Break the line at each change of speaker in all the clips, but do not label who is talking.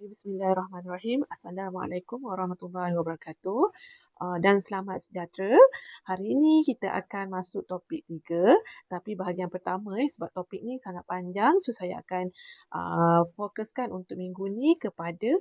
Bismillahirrahmanirrahim. Assalamualaikum warahmatullahi wabarakatuh. Dan selamat sejahtera. Hari ini kita akan masuk topik 3. Tapi bahagian pertama sebab topik ni sangat panjang. So saya akan fokuskan untuk minggu ni kepada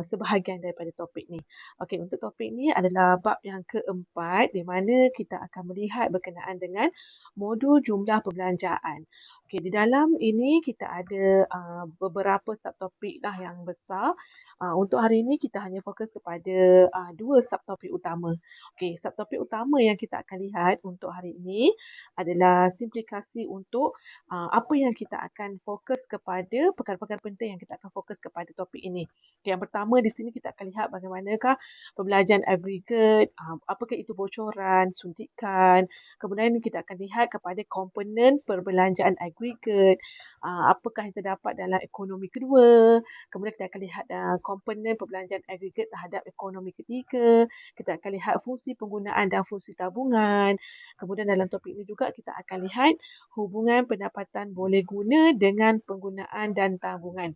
sebahagian daripada topik ni. Okey, untuk topik ni adalah bab yang keempat di mana kita akan melihat berkenaan dengan modul jumlah perbelanjaan. Okey, di dalam ini kita ada beberapa subtopik lah yang besar. Untuk hari ini kita hanya fokus kepada dua subtopik utama. Okey, subtopik utama yang kita akan lihat untuk hari ini adalah simplikasi untuk apa yang kita akan fokus kepada perkara-perkara penting yang kita akan fokus kepada topik ini. Okay, yang pertama di sini kita akan lihat bagaimanakah perbelanjaan aggregate, apakah itu bocoran, suntikan. Kemudian kita akan lihat kepada komponen perbelanjaan aggregate, apakah yang terdapat dalam ekonomi kedua. Kemudian kita akan lihat komponen perbelanjaan aggregate terhadap ekonomi ketiga. Kita akan lihat fungsi penggunaan dan fungsi tabungan. Kemudian dalam topik ini juga kita akan lihat hubungan pendapatan boleh guna dengan penggunaan dan tabungan.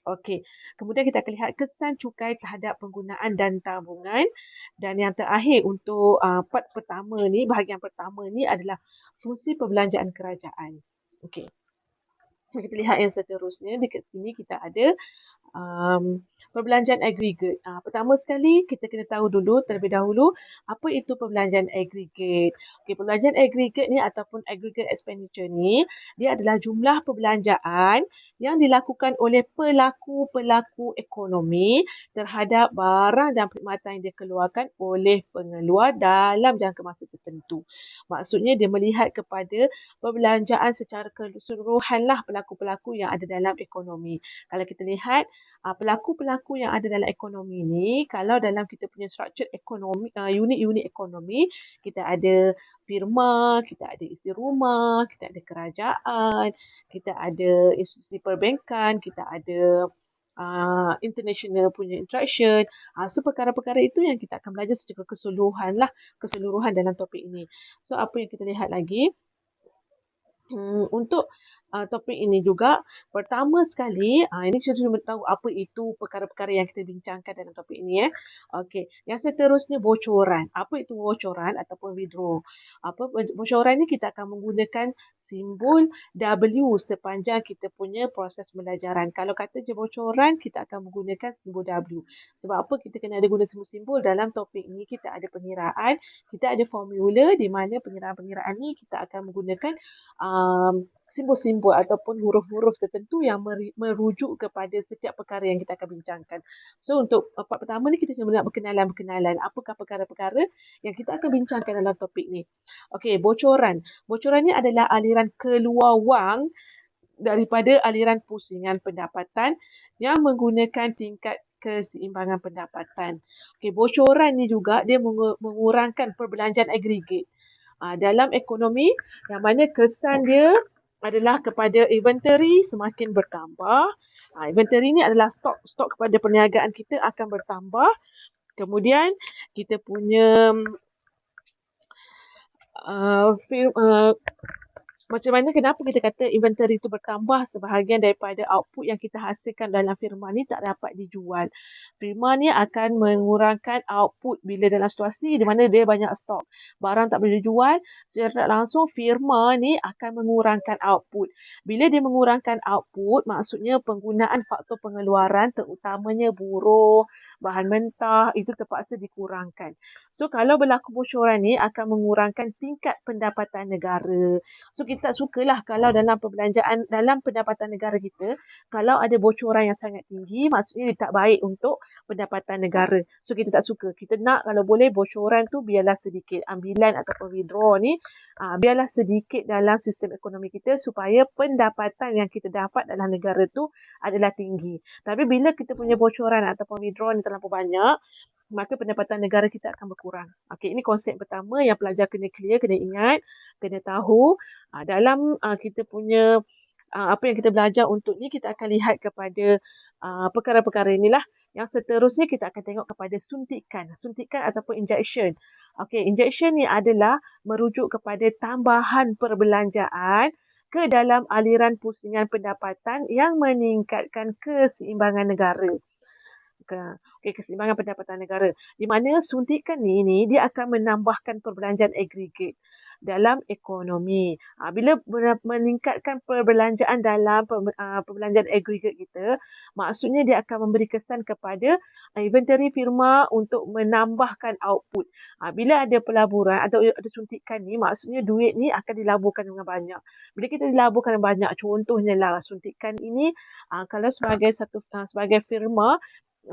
Okey, kemudian kita akan lihat kesan cukai terhadap penggunaan dan tabungan. Dan yang terakhir untuk part pertama ni, bahagian pertama ni adalah fungsi perbelanjaan kerajaan. Okey, kita lihat yang seterusnya. Dekat sini kita ada perbelanjaan aggregate. Pertama sekali kita kena tahu dulu terlebih dahulu apa itu perbelanjaan aggregate. Okey, perbelanjaan aggregate ni ataupun aggregate expenditure ni dia adalah jumlah perbelanjaan yang dilakukan oleh pelaku-pelaku ekonomi terhadap barang dan perkhidmatan yang dikeluarkan oleh pengeluar dalam jangka masa tertentu. Maksudnya dia melihat kepada perbelanjaan secara keseluruhan lah pelaku-pelaku yang ada dalam ekonomi. Kalau kita lihat pelaku-pelaku yang ada dalam ekonomi ni, kalau dalam kita punya structure ekonomi, unit-unit ekonomi, kita ada firma, kita ada isi rumah, kita ada kerajaan, kita ada institusi perbankan, kita ada international punya interaction. So perkara-perkara itu yang kita akan belajar secara keseluruhan lah, keseluruhan dalam topik ini. So apa yang kita lihat lagi? Untuk topik ini juga, pertama sekali, ini kita cuma tahu apa itu perkara-perkara yang kita bincangkan dalam topik ini. Okey, yang seterusnya bocoran. Apa itu bocoran ataupun withdraw? Bocoran ni kita akan menggunakan simbol W sepanjang kita punya proses pembelajaran. Kalau kata je bocoran, kita akan menggunakan simbol W. Sebab apa kita kena ada guna simbol-simbol dalam topik ini? Kita ada pengiraan, kita ada formula di mana pengiraan-pengiraan ni kita akan menggunakan simbol-simbol ataupun huruf-huruf tertentu yang merujuk kepada setiap perkara yang kita akan bincangkan. So untuk part pertama ni kita cuma nak berkenalan-berkenalan. Apakah perkara-perkara yang kita akan bincangkan dalam topik ni. Okey, bocoran. Bocoran ni adalah aliran keluar wang daripada aliran pusingan pendapatan yang menggunakan tingkat keseimbangan pendapatan. Okey, bocoran ni juga dia mengurangkan perbelanjaan aggregate. Dalam ekonomi yang mana kesan dia adalah kepada inventory semakin bertambah. Inventory ni adalah stok kepada perniagaan kita akan bertambah. Kemudian kita punya macam mana, kenapa kita kata inventory itu bertambah? Sebahagian daripada output yang kita hasilkan dalam firma ni tak dapat dijual. Firma ni akan mengurangkan output bila dalam situasi di mana dia banyak stok. Barang tak boleh dijual, secara tak langsung firma ni akan mengurangkan output. Bila dia mengurangkan output, maksudnya penggunaan faktor pengeluaran terutamanya buruh, bahan mentah, itu terpaksa dikurangkan. So kalau berlaku bocoran ni akan mengurangkan tingkat pendapatan negara. So kita tak sukalah kalau dalam perbelanjaan, dalam pendapatan negara kita, kalau ada bocoran yang sangat tinggi, maksudnya dia tak baik untuk pendapatan negara. So kita tak suka. Kita nak kalau boleh bocoran tu biarlah sedikit. Ambilan ataupun withdraw ni biarlah sedikit dalam sistem ekonomi kita supaya pendapatan yang kita dapat dalam negara tu adalah tinggi. Tapi bila kita punya bocoran ataupun withdraw ni terlalu banyak, maka pendapatan negara kita akan berkurang. Okey, ini konsep pertama yang pelajar kena clear, kena ingat, kena tahu. Dalam kita punya apa yang kita belajar untuk ni, kita akan lihat kepada perkara-perkara inilah. Yang seterusnya kita akan tengok kepada suntikan. Suntikan ataupun injection. Okey, injection ni adalah merujuk kepada tambahan perbelanjaan ke dalam aliran pusingan pendapatan yang meningkatkan keseimbangan negara. Okey, keseimbangan pendapatan negara. Di mana suntikan ni dia akan menambahkan perbelanjaan agregat dalam ekonomi. Bila meningkatkan perbelanjaan dalam perbelanjaan agregat kita, maksudnya dia akan memberi kesan kepada inventory firma untuk menambahkan output. Bila ada pelaburan atau ada suntikan ni, maksudnya duit ni akan dilaburkan dengan banyak. Bila kita dilaburkan dengan banyak, contohnya lah suntikan ini, kalau sebagai firma,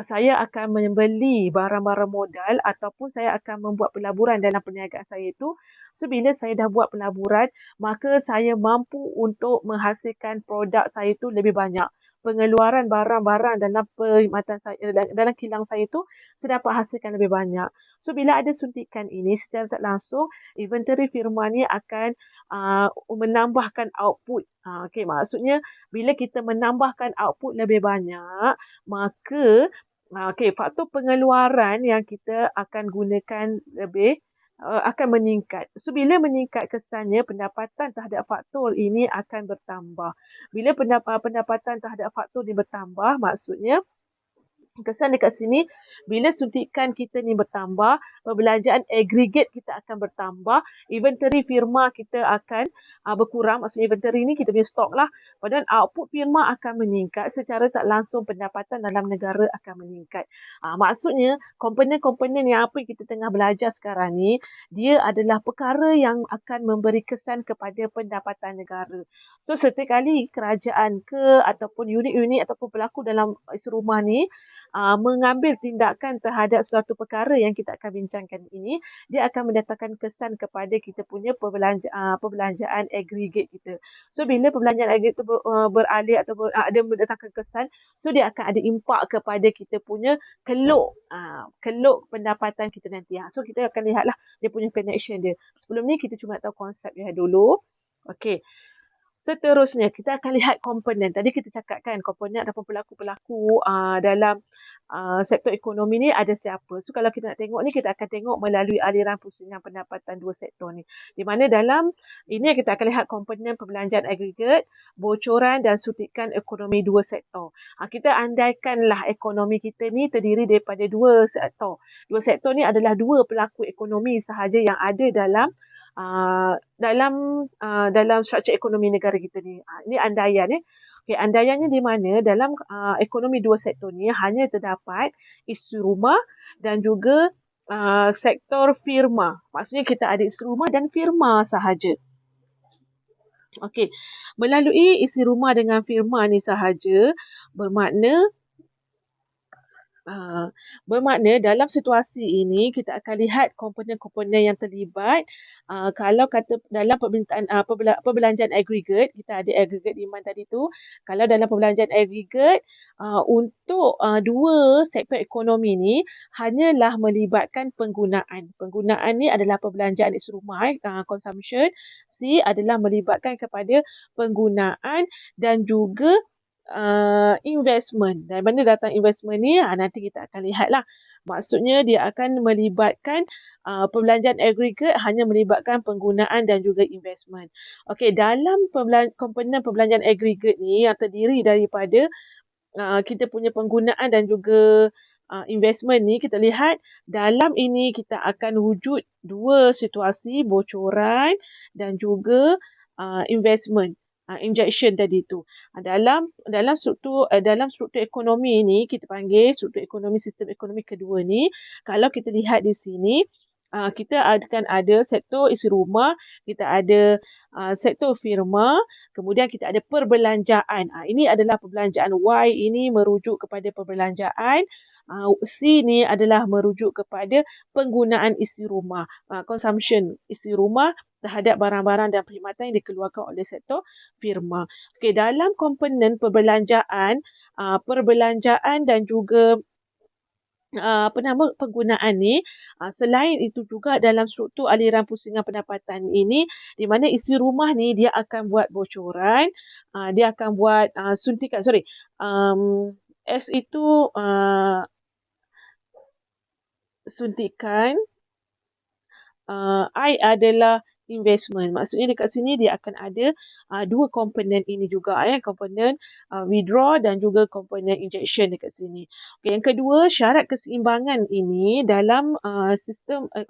saya akan membeli barang-barang modal ataupun saya akan membuat pelaburan dalam perniagaan saya itu. So, bila saya dah buat pelaburan, maka saya mampu untuk menghasilkan produk saya itu lebih banyak. Pengeluaran barang-barang dalam perkhidmatan saya, dalam kilang saya itu, saya dapat hasilkan lebih banyak. So, bila ada suntikan ini, secara tak langsung, inventory firma ni akan menambahkan output. Okey, maksudnya bila kita menambahkan output lebih banyak, maka faktor pengeluaran yang kita akan gunakan lebih akan meningkat. So, bila meningkat kesannya, pendapatan terhadap faktor ini akan bertambah. Bila pendapatan terhadap faktor ini bertambah, maksudnya kesan dekat sini, bila suntikan kita ni bertambah, perbelanjaan agregat kita akan bertambah, inventory firma kita akan berkurang, maksudnya inventory ni kita punya stok lah, padahal output firma akan meningkat, secara tak langsung pendapatan dalam negara akan meningkat. Maksudnya, komponen-komponen yang apa yang kita tengah belajar sekarang ni, dia adalah perkara yang akan memberi kesan kepada pendapatan negara. So, setiap kali kerajaan ataupun unit-unit ataupun pelaku dalam isi rumah ni mengambil tindakan terhadap suatu perkara yang kita akan bincangkan ini, dia akan mendatangkan kesan kepada kita punya perbelanjaan agregat kita. So, bila perbelanjaan agregat itu beralih atau ada mendatangkan kesan, so dia akan ada impak kepada kita punya keluk pendapatan kita nanti. So, kita akan lihatlah dia punya connection dia. Sebelum ni kita cuma tahu konsep dia dulu. Okey. Seterusnya, kita akan lihat komponen. Tadi kita cakapkan komponen ataupun pelaku-pelaku dalam sektor ekonomi ni ada siapa. So, kalau kita nak tengok ni, kita akan tengok melalui aliran pusingan pendapatan dua sektor ni. Di mana dalam ini kita akan lihat komponen perbelanjaan agregat, bocoran dan suntikan ekonomi dua sektor. Kita andaikanlah ekonomi kita ni terdiri daripada dua sektor. Dua sektor ni adalah dua pelaku ekonomi sahaja yang ada dalam struktur ekonomi negara kita ni. Ini andaian. Okay, andaiannya di mana dalam ekonomi dua sektor ni hanya terdapat isi rumah dan juga sektor firma. Maksudnya kita ada isi rumah dan firma sahaja. Okey, melalui isi rumah dengan firma ni sahaja bermakna dalam situasi ini kita akan lihat komponen-komponen yang terlibat. Kalau kata dalam perbelanjaan agregat, kita ada agregat demand tadi tu. Kalau dalam perbelanjaan agregat, untuk dua sektor ekonomi ni hanyalah melibatkan penggunaan. Penggunaan ni adalah perbelanjaan isi rumah, consumption. C adalah melibatkan kepada penggunaan dan juga investment. Dari mana datang investment ni? Nanti kita akan lihatlah. Maksudnya dia akan melibatkan perbelanjaan agregat hanya melibatkan penggunaan dan juga investment. Okey, dalam komponen perbelanjaan agregat ni yang terdiri daripada kita punya penggunaan dan juga investment ni, kita lihat dalam ini kita akan wujud dua situasi, bocoran dan juga investment. Injection tadi tu. Dalam struktur ekonomi ni, kita panggil struktur ekonomi, sistem ekonomi kedua ni, kalau kita lihat di sini, kita akan ada sektor isi rumah, kita ada sektor firma, kemudian kita ada perbelanjaan. Ini adalah perbelanjaan. Y ini merujuk kepada perbelanjaan. C ni adalah merujuk kepada penggunaan isi rumah, consumption isi rumah terhadap barang-barang dan perkhidmatan yang dikeluarkan oleh sektor firma. Okey, dalam komponen perbelanjaan dan juga penggunaan ni, selain itu juga dalam struktur aliran pusingan pendapatan ini, di mana isi rumah ni dia akan buat bocoran, dia akan buat suntikan, S itu suntikan, I adalah investment. Maksudnya dekat sini dia akan ada dua komponen ini juga, komponen withdraw dan juga komponen injection dekat sini. Okay, yang kedua, syarat keseimbangan ini dalam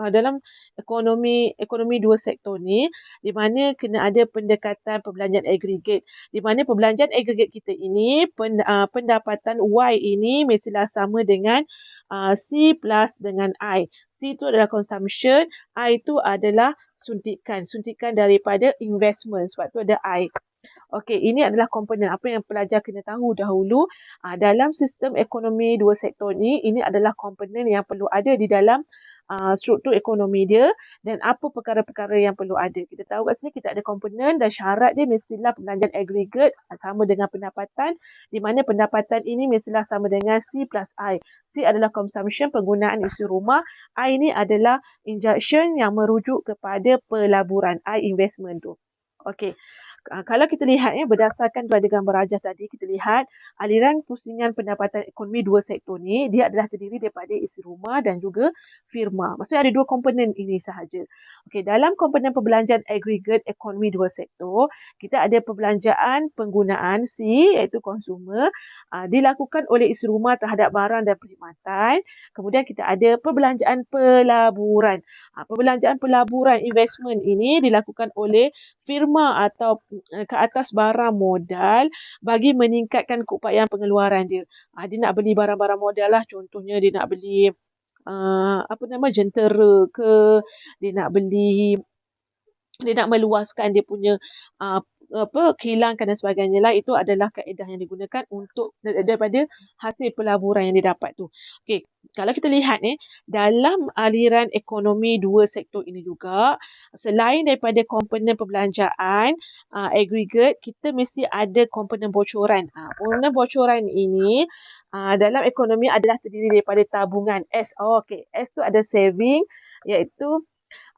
dalam ekonomi dua sektor ni, di mana kena ada pendekatan perbelanjaan aggregate, di mana perbelanjaan aggregate kita ini pendapatan Y ini mestilah sama dengan C plus dengan I. C itu adalah consumption, I itu adalah suntikan daripada investment, sebab tu ada I. Okey, ini adalah komponen apa yang pelajar kena tahu dahulu. Dalam sistem ekonomi dua sektor ni, ini adalah komponen yang perlu ada di dalam struktur ekonomi dia dan apa perkara-perkara yang perlu ada. Kita tahu kat sini kita ada komponen dan syarat dia mestilah perbelanjaan aggregate sama dengan pendapatan, di mana pendapatan ini mestilah sama dengan C plus I. C adalah consumption, penggunaan isi rumah. I ini adalah injection yang merujuk kepada pelaburan. I investment tu. Okey. Kalau kita lihat berdasarkan pada gambar rajah tadi, kita lihat aliran pusingan pendapatan ekonomi dua sektor ni, dia adalah terdiri daripada isi rumah dan juga firma. Maksudnya ada dua komponen ini sahaja. Okey, dalam komponen perbelanjaan aggregate ekonomi dua sektor, kita ada perbelanjaan penggunaan C iaitu consumer, dilakukan oleh isi rumah terhadap barang dan perkhidmatan. Kemudian kita ada perbelanjaan pelaburan. Perbelanjaan pelaburan investment ini dilakukan oleh firma atau ke atas barang modal bagi meningkatkan keupayaan pengeluaran dia. Dia nak beli barang-barang modal lah. Contohnya dia nak beli jentera ke, dia nak meluaskan dia punya kilang dan sebagainya lah. Itu adalah kaedah yang digunakan untuk daripada hasil pelaburan yang dia dapat tu. Okey, kalau kita lihat dalam aliran ekonomi dua sektor ini juga, selain daripada komponen perbelanjaan aggregate, kita mesti ada komponen bocoran. Komponen bocoran ini dalam ekonomi adalah terdiri daripada tabungan S. Okey, S tu ada saving, iaitu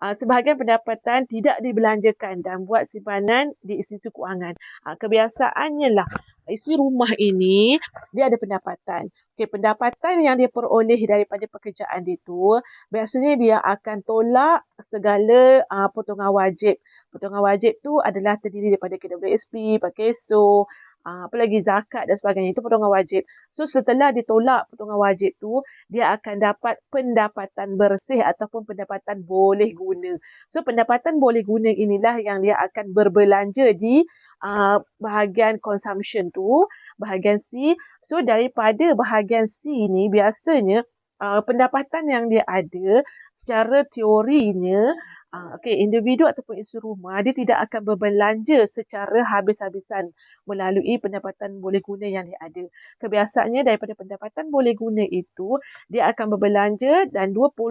sebahagian pendapatan tidak dibelanjakan dan buat simpanan di institusi kewangan. Kebiasaannya lah, isi rumah ini dia ada pendapatan. Okey, pendapatan yang dia peroleh daripada pekerjaan dia tu, biasanya dia akan tolak segala potongan wajib. Potongan wajib tu adalah terdiri daripada KWSP, PKSO, apa lagi zakat dan sebagainya. Itu potongan wajib. So setelah ditolak potongan wajib tu, dia akan dapat pendapatan bersih ataupun pendapatan boleh guna. So pendapatan boleh guna inilah yang dia akan berbelanja di bahagian consumption tu, bahagian C. So daripada bahagian C ni biasanya pendapatan yang dia ada secara teorinya, individu ataupun isi rumah dia tidak akan berbelanja secara habis-habisan melalui pendapatan boleh guna yang dia ada. Kebiasaannya daripada pendapatan boleh guna itu, dia akan berbelanja dan 20%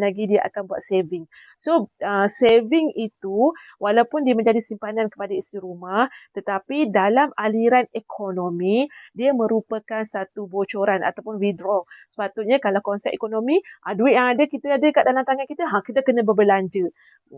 lagi dia akan buat saving. So, saving itu walaupun dia menjadi simpanan kepada isi rumah, tetapi dalam aliran ekonomi, dia merupakan satu bocoran ataupun withdraw. Sepatutnya kalau konsep ekonomi, duit yang ada kita ada kat dalam tangan kita, kita kena berbelanja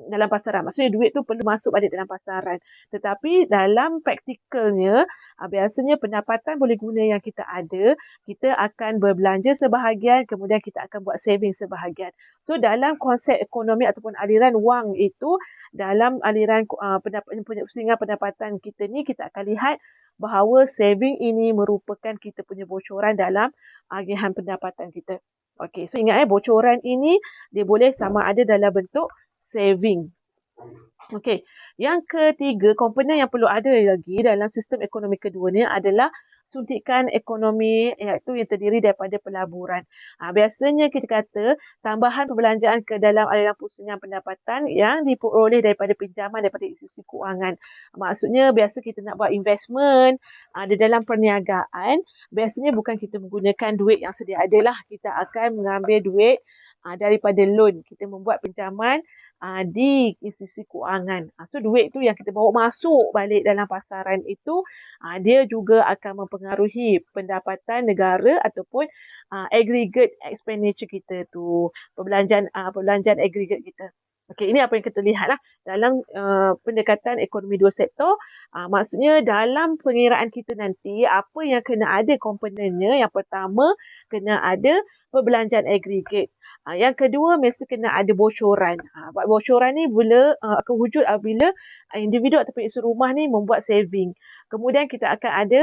dalam pasaran. Maksudnya duit tu perlu masuk balik dalam pasaran. Tetapi dalam praktikalnya, biasanya pendapatan boleh guna yang kita ada, kita akan berbelanja sebahagian, kemudian kita akan buat saving sebahagian. So dalam konsep ekonomi ataupun aliran wang itu, dalam aliran pusingan pendapatan kita ni, kita akan lihat bahawa saving ini merupakan kita punya bocoran dalam agihan pendapatan kita. Okey, so ingat bocoran ini dia boleh sama ada dalam bentuk saving. Okey, yang ketiga, komponen yang perlu ada lagi dalam sistem ekonomi kedua ni adalah suntikan ekonomi, iaitu yang terdiri daripada pelaburan. Biasanya kita kata tambahan perbelanjaan ke dalam aliran pusingan pendapatan yang diperoleh daripada pinjaman daripada institusi kewangan. Maksudnya biasa kita nak buat investment di dalam perniagaan, biasanya bukan kita menggunakan duit yang sedia ada lah. Kita akan mengambil duit daripada loan. Kita membuat pinjaman di institusi kewangan. So duit tu yang kita bawa masuk balik dalam pasaran itu, dia juga akan mempengaruhi pendapatan negara ataupun aggregate expenditure kita tu, perbelanjaan aggregate kita. Okey, ini apa yang kita lihatlah dalam pendekatan ekonomi dua sektor. Maksudnya dalam pengiraan kita nanti, apa yang kena ada komponennya. Yang pertama, kena ada perbelanjaan agregat. Yang kedua, mesti kena ada bocoran. Bocoran ni akan wujud apabila individu ataupun isi rumah ni membuat saving. Kemudian kita akan ada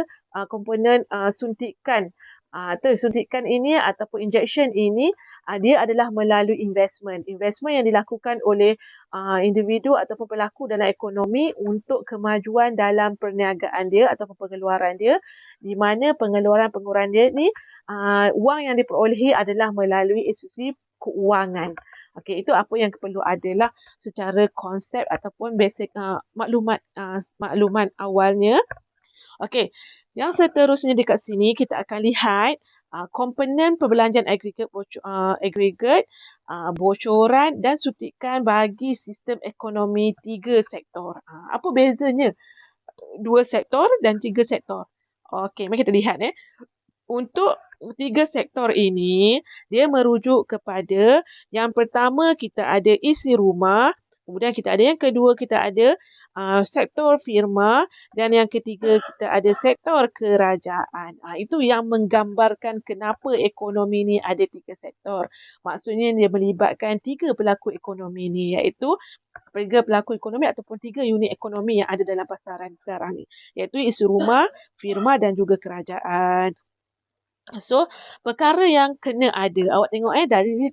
komponen suntikan. Suntikan ini ataupun injection ini dia adalah melalui investment. Investment yang dilakukan oleh individu ataupun pelaku dalam ekonomi untuk kemajuan dalam perniagaan dia ataupun pengeluaran dia, di mana pengeluaran dia ni wang yang diperolehi adalah melalui institusi keuangan. Okey, itu apa yang perlu adalah secara konsep ataupun basic maklumat awalnya. Okey, yang seterusnya dekat sini kita akan lihat komponen perbelanjaan agregat, bocoran dan suntikan bagi sistem ekonomi tiga sektor. Apa bezanya dua sektor dan tiga sektor? Okey, mari kita lihat. Untuk tiga sektor ini, dia merujuk kepada yang pertama kita ada isi rumah, kemudian kita ada yang kedua kita ada sektor firma dan yang ketiga kita ada sektor kerajaan. Itu yang menggambarkan kenapa ekonomi ni ada tiga sektor. Maksudnya dia melibatkan tiga pelaku ekonomi ni, iaitu tiga pelaku ekonomi ataupun tiga unit ekonomi yang ada dalam pasaran sekarang ni, iaitu isi rumah, firma dan juga kerajaan. So, perkara yang kena ada, awak tengok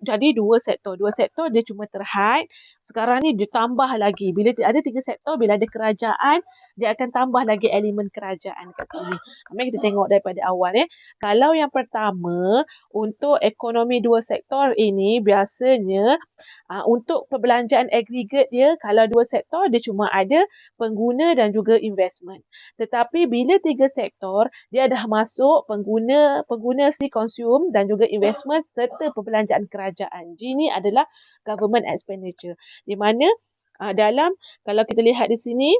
dari dua sektor. Dua sektor dia cuma terhad. Sekarang ni ditambah lagi. Bila ada tiga sektor, bila ada kerajaan, dia akan tambah lagi elemen kerajaan kat sini. Mari kita tengok daripada awal. Kalau yang pertama, untuk ekonomi dua sektor ini, biasanya untuk perbelanjaan agregat dia, kalau dua sektor, dia cuma ada pengguna dan juga investment. Tetapi bila tiga sektor, dia dah masuk pengguna si consume dan juga investment serta perbelanjaan kerajaan. G ni adalah government expenditure. Di mana kalau kita lihat di sini,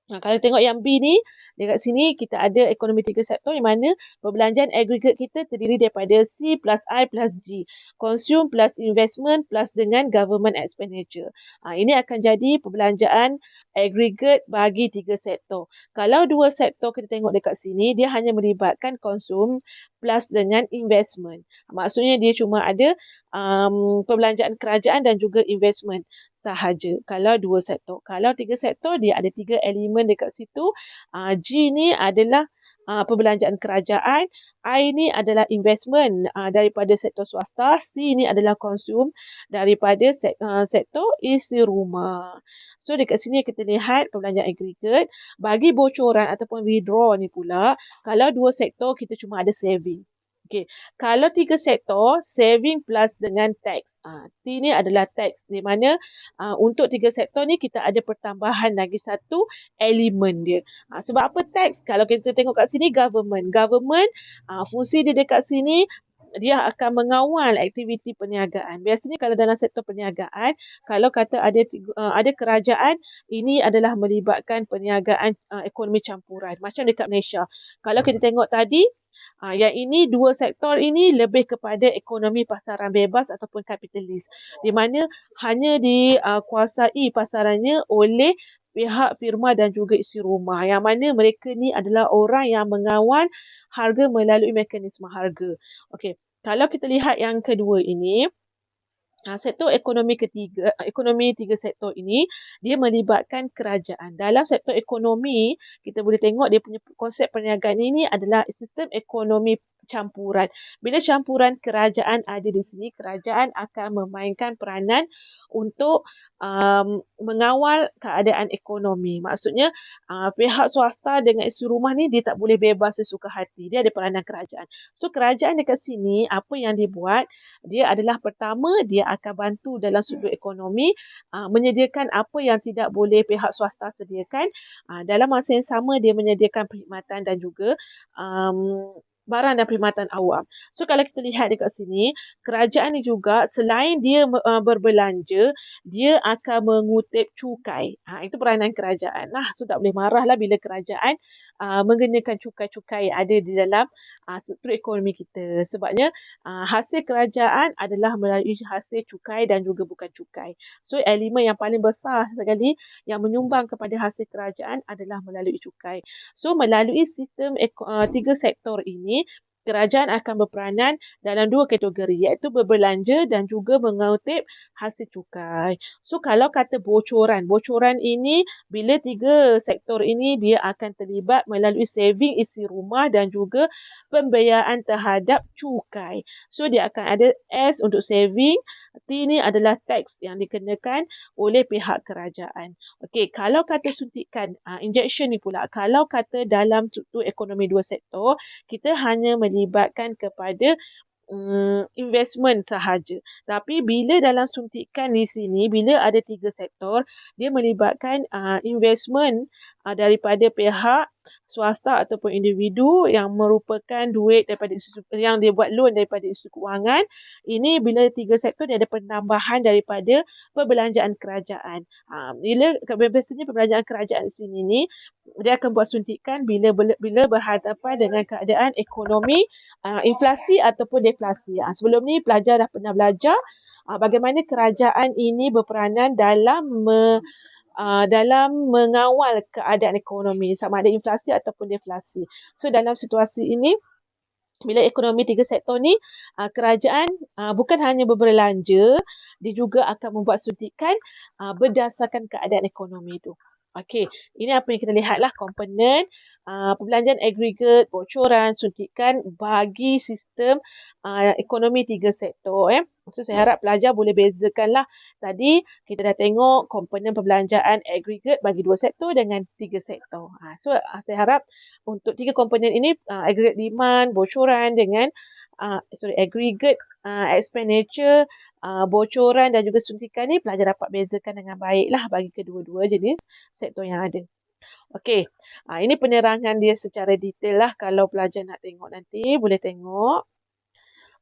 kalau tengok yang B ni, dekat sini kita ada ekonomi tiga sektor yang mana perbelanjaan agregat kita terdiri daripada C plus I plus G. Consume plus investment plus dengan government expenditure. Ini akan jadi perbelanjaan agregat bagi tiga sektor. Kalau dua sektor kita tengok dekat sini, dia hanya melibatkan consume plus dengan investment. Maksudnya dia cuma ada perbelanjaan kerajaan dan juga investment sahaja. Kalau dua sektor. Kalau tiga sektor, dia ada tiga elemen dekat situ. G ni adalah perbelanjaan kerajaan, I ni adalah investment daripada sektor swasta, C ni adalah consume daripada sektor isi rumah. So dekat sini kita lihat perbelanjaan agregat. Bagi bocoran ataupun withdraw ni pula, kalau dua sektor kita cuma ada saving. Okey, kalau tiga sektor, saving plus dengan tax. T ni adalah tax, di mana untuk tiga sektor ni kita ada pertambahan lagi satu elemen dia. Sebab apa tax? Kalau kita tengok kat sini government. Government, fungsi dia dekat sini, dia akan mengawal aktiviti perniagaan. Biasanya kalau dalam sektor perniagaan, kalau kata ada kerajaan, ini adalah melibatkan perniagaan ekonomi campuran. Macam dekat Malaysia. Kalau kita tengok tadi, yang ini dua sektor ini lebih kepada ekonomi pasaran bebas ataupun kapitalis, di mana hanya dikuasai pasarannya oleh pihak firma dan juga isi rumah, yang mana mereka ni adalah orang yang mengawal harga melalui mekanisme harga. Okey, kalau kita lihat yang kedua ini, sektor ekonomi tiga sektor ini, dia melibatkan kerajaan. Dalam sektor ekonomi, kita boleh tengok dia punya konsep perniagaan ini adalah sistem ekonomi campuran. Bila campuran kerajaan ada di sini, kerajaan akan memainkan peranan untuk mengawal keadaan ekonomi. Maksudnya, pihak swasta dengan isi rumah ni dia tak boleh bebas sesuka hati. Dia ada peranan kerajaan. So, kerajaan dekat sini, apa yang dibuat, dia adalah pertama, dia akan bantu dalam sudut ekonomi, menyediakan apa yang tidak boleh pihak swasta sediakan. Dalam masa yang sama, dia menyediakan perkhidmatan dan juga barang dan perkhidmatan awam. So kalau kita lihat dekat sini, kerajaan ni juga selain dia berbelanja, dia akan mengutip cukai. Itu peranan kerajaan lah. So tak boleh marah lah bila kerajaan mengenakan cukai-cukai yang ada di dalam struktur ekonomi kita. Sebabnya hasil kerajaan adalah melalui hasil cukai dan juga bukan cukai. So elemen yang paling besar sekali yang menyumbang kepada hasil kerajaan adalah melalui cukai. So melalui sistem tiga sektor ini, kerajaan akan berperanan dalam dua kategori, iaitu berbelanja dan juga mengutip hasil cukai. So kalau kata bocoran ini bila tiga sektor ini dia akan terlibat melalui saving isi rumah dan juga pembiayaan terhadap cukai. So dia akan ada S untuk saving, T ni adalah tax yang dikenakan oleh pihak kerajaan. Okey, kalau kata suntikan, injection ni pula, kalau kata dalam struktur ekonomi dua sektor, kita hanya melibatkan kepada investment sahaja. Tapi bila dalam suntikan di sini, bila ada tiga sektor, dia melibatkan investment daripada pihak swasta ataupun individu yang merupakan duit daripada yang dia buat loan daripada institusi kewangan. Ini bila tiga sektor dia ada penambahan daripada perbelanjaan kerajaan. Bila biasanya perbelanjaan kerajaan di sini ni dia akan buat suntikan bila berhadapan dengan keadaan ekonomi inflasi ataupun deflasi. Sebelum ni pelajar dah pernah belajar bagaimana kerajaan ini berperanan dalam mengawal keadaan ekonomi sama ada inflasi ataupun deflasi. So dalam situasi ini bila ekonomi tiga sektor ni, kerajaan bukan hanya berbelanja, dia juga akan membuat suntikan berdasarkan keadaan ekonomi itu. Okey, ini apa yang kita lihatlah komponen perbelanjaan agregat, bocoran, suntikan bagi sistem ekonomi tiga sektor. So saya harap pelajar boleh bezakanlah. Tadi kita dah tengok komponen perbelanjaan agregat bagi dua sektor dengan tiga sektor. So saya harap untuk tiga komponen ini agregat demand, bocoran dengan agregat expenditure, bocoran dan juga suntikan ni pelajar dapat bezakan dengan baiklah bagi kedua-dua jenis sektor yang ada. Okey, ini penerangan dia secara detail lah. Kalau pelajar nak tengok nanti boleh tengok.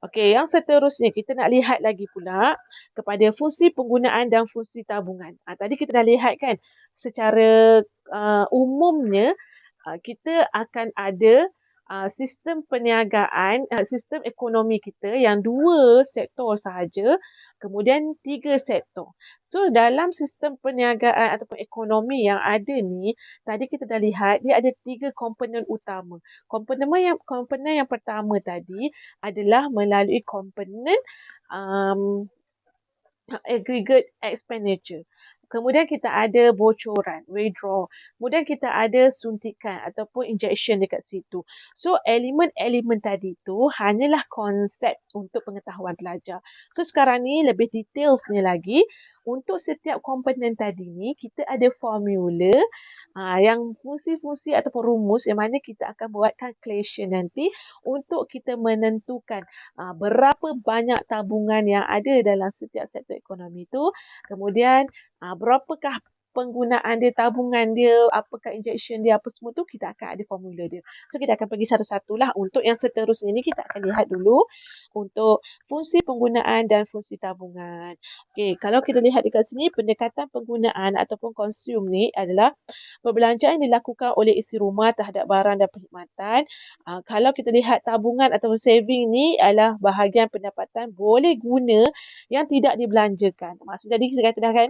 Okey, yang seterusnya kita nak lihat lagi pula kepada fungsi penggunaan dan fungsi tabungan. Tadi kita dah lihat kan secara umumnya kita akan ada sistem perniagaan, sistem ekonomi kita yang dua sektor sahaja, kemudian tiga sektor. So dalam sistem perniagaan ataupun ekonomi yang ada ni, tadi kita dah lihat dia ada tiga komponen utama. Komponen yang pertama tadi adalah melalui komponen aggregate expenditure. Kemudian kita ada bocoran, withdraw. Kemudian kita ada suntikan ataupun injection dekat situ. So elemen-elemen tadi tu hanyalah konsep untuk pengetahuan pelajar. So sekarang ni lebih detailsnya lagi. Untuk setiap komponen tadi ni kita ada formula yang fungsi-fungsi ataupun rumus yang mana kita akan buat calculation nanti untuk kita menentukan berapa banyak tabungan yang ada dalam setiap sektor ekonomi itu. Kemudian berapakah penggunaan dia, tabungan dia, apakah injection dia, apa semua tu kita akan ada formula dia. So kita akan pergi satu-satulah. Untuk yang seterusnya ni kita akan lihat dulu untuk fungsi penggunaan dan fungsi tabungan. Okey, kalau kita lihat dekat sini pendekatan penggunaan ataupun consume ni adalah perbelanjaan yang dilakukan oleh isi rumah terhadap barang dan perkhidmatan. Kalau kita lihat tabungan ataupun saving ni adalah bahagian pendapatan boleh guna yang tidak dibelanjakan. Maksudnya tadi saya kata dah kan,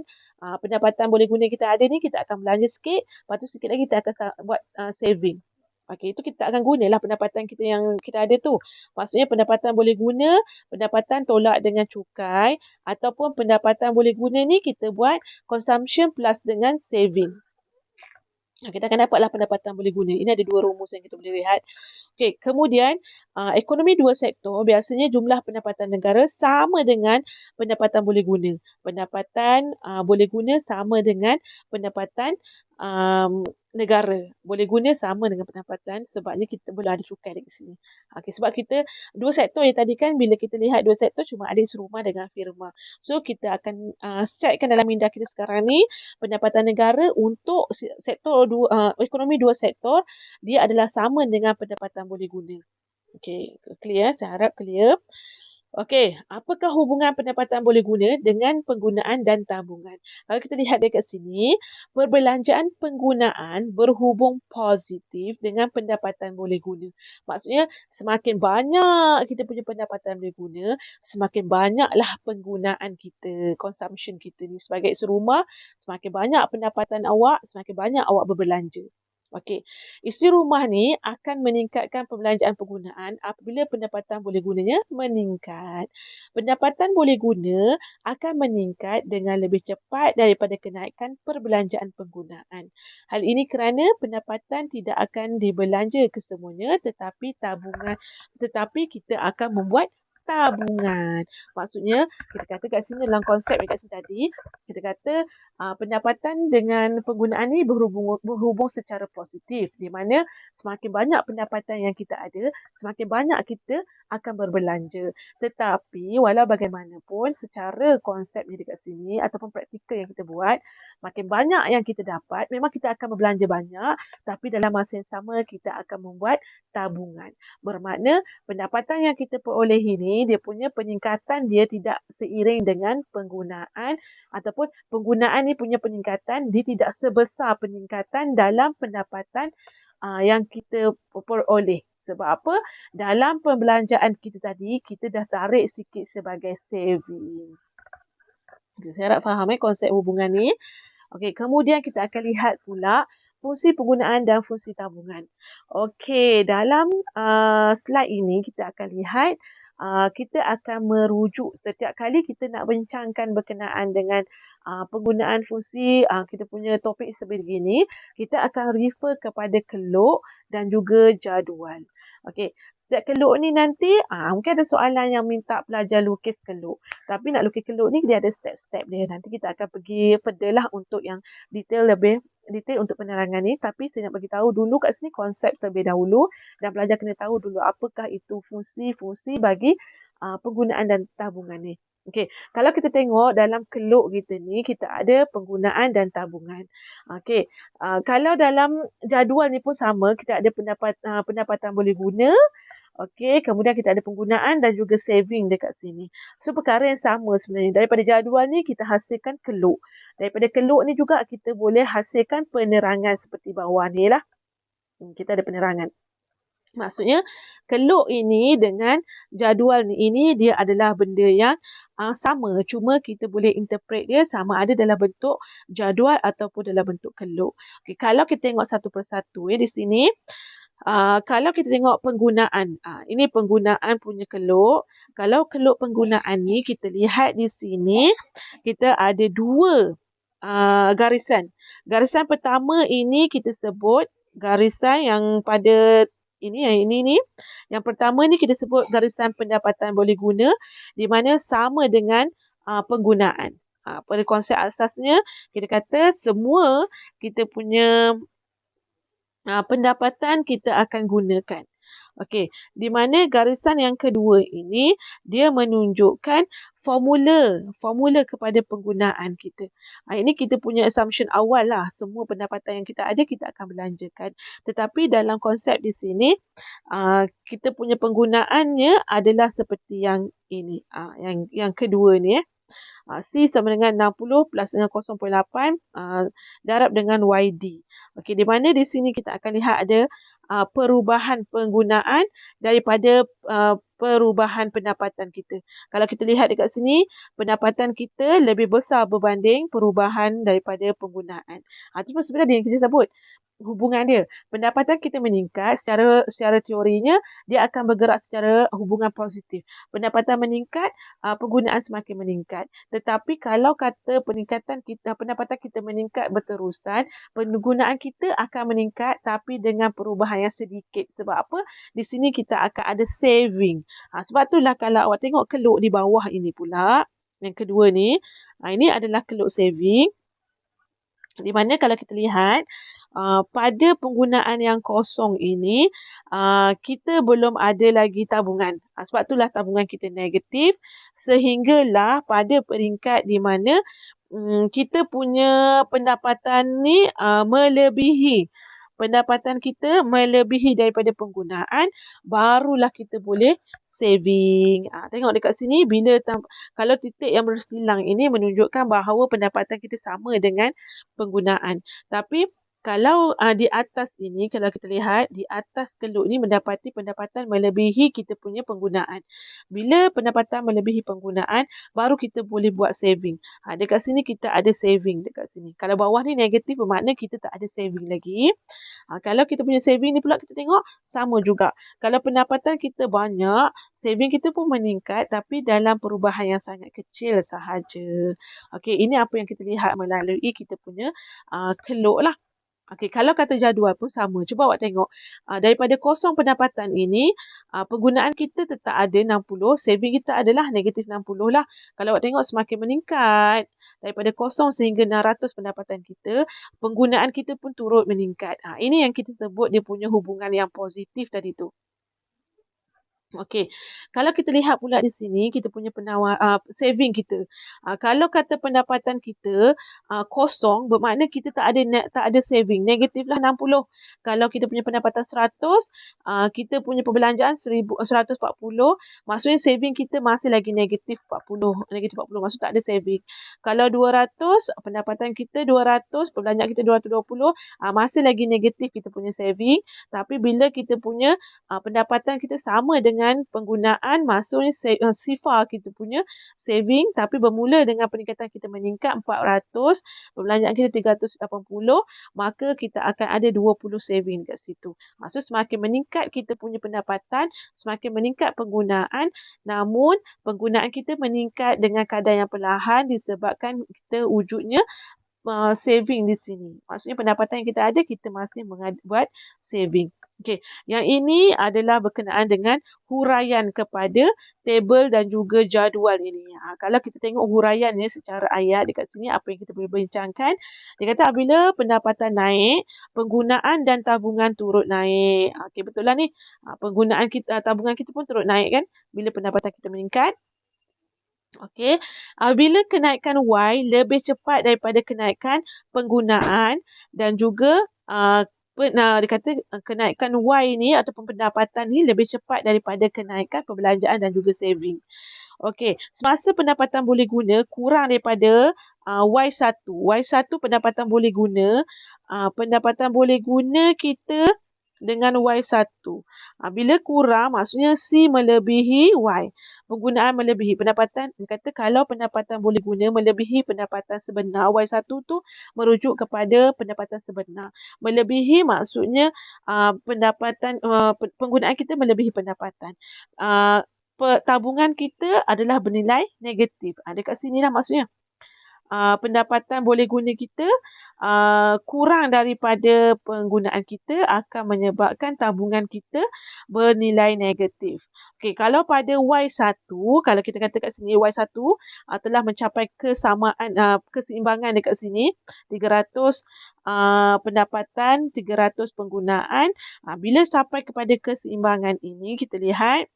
pendapatan boleh guna kita ada ni, kita akan belanja sikit, lepas tu sikit lagi kita akan buat saving. Okey, itu kita akan gunalah pendapatan kita yang kita ada tu. Maksudnya pendapatan boleh guna, pendapatan tolak dengan cukai, ataupun pendapatan boleh guna ni kita buat consumption plus dengan saving. Kita akan dapatlah pendapatan boleh guna. Ini ada dua rumus yang kita boleh lihat. Okey, kemudian ekonomi dua sektor biasanya jumlah pendapatan negara sama dengan pendapatan boleh guna. Pendapatan boleh guna sama dengan pendapatan negara. Boleh guna sama dengan pendapatan sebabnya kita boleh ada cukai dekat sini. Okey, sebab kita dua sektor yang tadi kan bila kita lihat dua sektor cuma ada isi rumah dengan firma. So kita akan setkan dalam minda kita sekarang ni pendapatan negara untuk sektor ekonomi dua sektor dia adalah sama dengan pendapatan boleh guna. Okey, clear, saya harap clear. Okey, apakah hubungan pendapatan boleh guna dengan penggunaan dan tabungan? Kalau kita lihat dekat sini, perbelanjaan penggunaan berhubung positif dengan pendapatan boleh guna. Maksudnya, semakin banyak kita punya pendapatan boleh guna, semakin banyaklah penggunaan kita, consumption kita ni. Sebagai serumah, semakin banyak pendapatan awak, semakin banyak awak berbelanja. Okey, isi rumah ni akan meningkatkan perbelanjaan penggunaan apabila pendapatan boleh gunanya meningkat. Pendapatan boleh guna akan meningkat dengan lebih cepat daripada kenaikan perbelanjaan penggunaan. Hal ini kerana pendapatan tidak akan dibelanja kesemuanya tetapi kita akan membuat tabungan. Maksudnya, kita kata kat sini dalam konsep dekat sini tadi, kita kata pendapatan dengan penggunaan ni berhubung secara positif, di mana semakin banyak pendapatan yang kita ada, semakin banyak kita akan berbelanja. Tetapi walau bagaimanapun secara konsep ni dekat sini ataupun praktikal yang kita buat, makin banyak yang kita dapat, memang kita akan berbelanja banyak, tapi dalam masa yang sama kita akan membuat tabungan. Bermakna pendapatan yang kita perolehi ni, dia punya peningkatan dia tidak seiring dengan penggunaan ataupun penggunaan ni punya peningkatan dia tidak sebesar peningkatan dalam pendapatan yang kita peroleh. Sebab apa? Dalam pembelanjaan kita tadi, kita dah tarik sikit sebagai saving. Okay, saya harap faham konsep hubungan ni. Okey, kemudian kita akan lihat pula fungsi penggunaan dan fungsi tabungan. Okey, dalam slide ini kita akan lihat kita akan merujuk setiap kali kita nak bincangkan berkenaan dengan penggunaan fungsi kita punya topik sebegini, kita akan refer kepada keluk dan juga jadual. Okey, setiap keluk ni nanti mungkin ada soalan yang minta pelajar lukis keluk. Tapi nak lukis keluk ni dia ada step-step dia. Nanti kita akan pergi further lah untuk yang lebih detail untuk penerangan ni. Tapi saya nak bagi tahu dulu kat sini konsep terlebih dahulu dan pelajar kena tahu dulu apakah itu fungsi-fungsi bagi penggunaan dan tabungan ni. Okey, kalau kita tengok dalam keluk kita ni, kita ada penggunaan dan tabungan. Okey, kalau dalam jadual ni pun sama, kita ada pendapatan boleh guna. Okey, kemudian kita ada penggunaan dan juga saving dekat sini. So, perkara yang sama sebenarnya. Daripada jadual ni, kita hasilkan keluk. Daripada keluk ni juga, kita boleh hasilkan penerangan seperti bawah ni lah. Kita ada penerangan. Maksudnya, keluk ini dengan jadual ini dia adalah benda yang sama. Cuma kita boleh interpret dia sama ada dalam bentuk jadual ataupun dalam bentuk keluk. Okay, kalau kita tengok satu persatu di sini, kalau kita tengok penggunaan, ini penggunaan punya keluk. Kalau keluk penggunaan ni kita lihat di sini, kita ada dua garisan. Garisan pertama ini kita sebut garisan yang pada ini ni. Yang pertama ni kita sebut garisan pendapatan boleh guna di mana sama dengan penggunaan. Pada konsep asasnya kita kata semua kita punya pendapatan kita akan gunakan. Okey, di mana garisan yang kedua ini dia menunjukkan formula kepada penggunaan kita. Ini kita punya assumption awal lah. Semua pendapatan yang kita ada kita akan belanjakan. Tetapi dalam konsep di sini kita punya penggunaannya adalah seperti yang ini. Yang kedua ni C sama dengan 60 plus dengan 0.8 darab dengan YD. Okey, di mana di sini kita akan lihat ada perubahan penggunaan daripada perubahan pendapatan kita. Kalau kita lihat dekat sini, pendapatan kita lebih besar berbanding perubahan daripada penggunaan. Itu sebenarnya yang kita sebut hubungan dia. Pendapatan kita meningkat secara teorinya dia akan bergerak secara hubungan positif. Pendapatan meningkat, penggunaan semakin meningkat. Tetapi kalau kata pendapatan kita meningkat berterusan, penggunaan kita akan meningkat tapi dengan perubahan yang sedikit. Sebab apa? Di sini kita akan ada saving. Sebab itulah kalau awak tengok keluk di bawah ini pula, yang kedua ni, ini adalah keluk saving. Di mana kalau kita lihat pada penggunaan yang kosong ini kita belum ada lagi tabungan. Sebab itulah tabungan kita negatif sehinggalah pada peringkat di mana kita punya pendapatan ni melebihi pendapatan kita melebihi daripada penggunaan, barulah kita boleh saving. Tengok dekat sini, kalau titik yang bersilang ini menunjukkan bahawa pendapatan kita sama dengan penggunaan. Tapi kalau di atas ini, kalau kita lihat di atas keluk ni mendapati pendapatan melebihi kita punya penggunaan. Bila pendapatan melebihi penggunaan, baru kita boleh buat saving. Dekat sini kita ada saving dekat sini. Kalau bawah ni negatif bermakna kita tak ada saving lagi. Kalau kita punya saving ni pula kita tengok sama juga. Kalau pendapatan kita banyak, saving kita pun meningkat tapi dalam perubahan yang sangat kecil sahaja. Okey, ini apa yang kita lihat melalui kita punya keluk lah. Okey, kalau kata jadual pun sama. Cuba awak tengok. Daripada kosong pendapatan ini, penggunaan kita tetap ada 60, saving kita adalah negatif 60 lah. Kalau awak tengok semakin meningkat, daripada kosong sehingga 600 pendapatan kita, penggunaan kita pun turut meningkat. Ini yang kita sebut dia punya hubungan yang positif tadi tu. Okey, kalau kita lihat pula di sini, kita punya saving kita. Kalau kata pendapatan kita kosong, bermakna kita tak ada saving. Negatif lah 60. Kalau kita punya pendapatan 100, kita punya perbelanjaan 140, maksudnya saving kita masih lagi negatif 40. Negatif 40, maksudnya tak ada saving. Kalau 200, pendapatan kita 200, perbelanjaan kita 220, masih lagi negatif kita punya saving. Tapi bila kita punya pendapatan kita sama dengan penggunaan, maksudnya sifar kita punya saving tapi bermula dengan peningkatan kita meningkat 400, perbelanjaan kita 380, maka kita akan ada 20 saving kat situ. Maksud semakin meningkat kita punya pendapatan, semakin meningkat penggunaan, namun penggunaan kita meningkat dengan kadar yang perlahan disebabkan kita wujudnya saving di sini. Maksudnya pendapatan yang kita ada, kita masih buat saving. Okey, yang ini adalah berkenaan dengan huraian kepada tebel dan juga jadual ini. Kalau kita tengok huraian ni secara ayat dekat sini, apa yang kita boleh bincangkan, dia kata apabila pendapatan naik, penggunaan dan tabungan turut naik. Okey, betul lah ni. Penggunaan kita, tabungan kita pun turut naik kan bila pendapatan kita meningkat. Okey, bila kenaikan Y lebih cepat daripada kenaikan penggunaan dan juga dia kata kenaikan Y ni ataupun pendapatan ni lebih cepat daripada kenaikan perbelanjaan dan juga saving. Okey, semasa pendapatan boleh guna kurang daripada Y1. Y1 pendapatan boleh guna. Pendapatan boleh guna kita dengan Y1. Bila kurang, maksudnya C melebihi Y. Penggunaan melebihi pendapatan. Dia kata kalau pendapatan boleh guna melebihi pendapatan sebenar, Y1 tu merujuk kepada pendapatan sebenar. Melebihi maksudnya penggunaan kita melebihi pendapatan. Tabungan kita adalah bernilai negatif. Dekat sinilah maksudnya. Pendapatan boleh guna kita kurang daripada penggunaan kita akan menyebabkan tabungan kita bernilai negatif. Okey, kalau pada Y1, kalau kita kata kat sini Y1 telah mencapai keseimbangan dekat sini, 300 pendapatan, 300 penggunaan. Bila sampai kepada keseimbangan ini, kita lihat